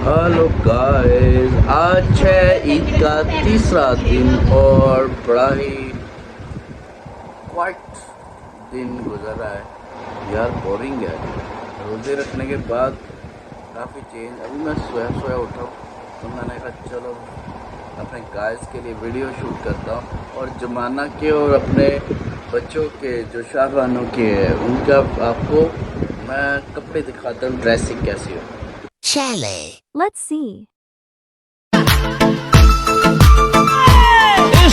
Hello guys, आज है ईद का तीसरा दिन और बड़ा ही क्वाइट दिन गुजर रहा है यार। बोरिंग है। रोज़े रखने के बाद काफ़ी चेंज। अभी मैं सोया उठा तो मैंने कहा चलो अपने गाइस के लिए वीडियो शूट करता हूँ और ज़माना के और अपने बच्चों के जो शाहबानों के हैं उनका आपको मैं कपड़े दिखाता हूँ, ड्रेसिंग कैसी हो। चले Let's see.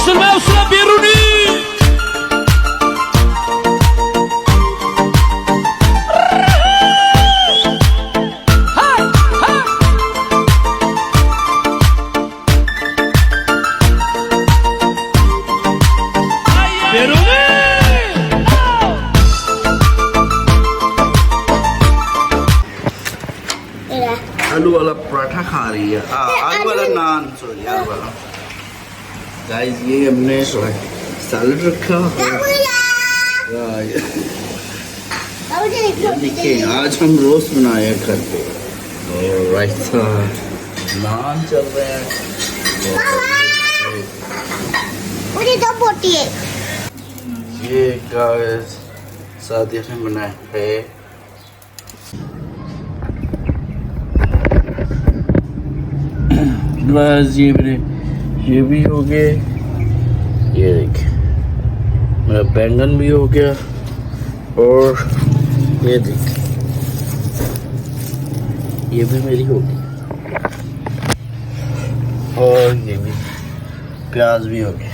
Sudah biru nih. Biru nih. आलू वाला पराठा खा रही है। आलू वाला नान, सॉरी आलू वाला। गाइस ये हमने सैलड रखा है। देखिए आज हम रोस्ट बनाए हैं घर पे और रायता नान चल रहे हैं। ये गाइस सादिया ने बनाया है। बस ये भी हो गए। ये देखिए मेरा बैंगन भी हो गया और ये देखिए ये भी मेरी हो गई और ये भी प्याज भी हो गया।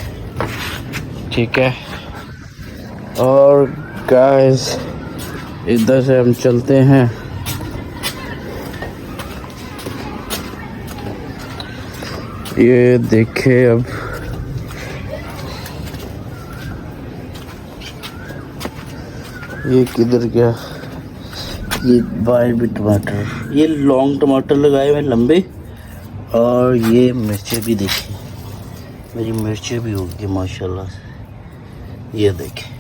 ठीक है और गाइस इधर से हम चलते हैं। ये देखे अब ये किधर गया। ये बाहर भी टमाटर, ये लॉन्ग टमाटर लगाए हुए लंबे और ये मिर्चें भी देखिए मेरी मिर्चें भी होगी माशाल्लाह से। ये देखें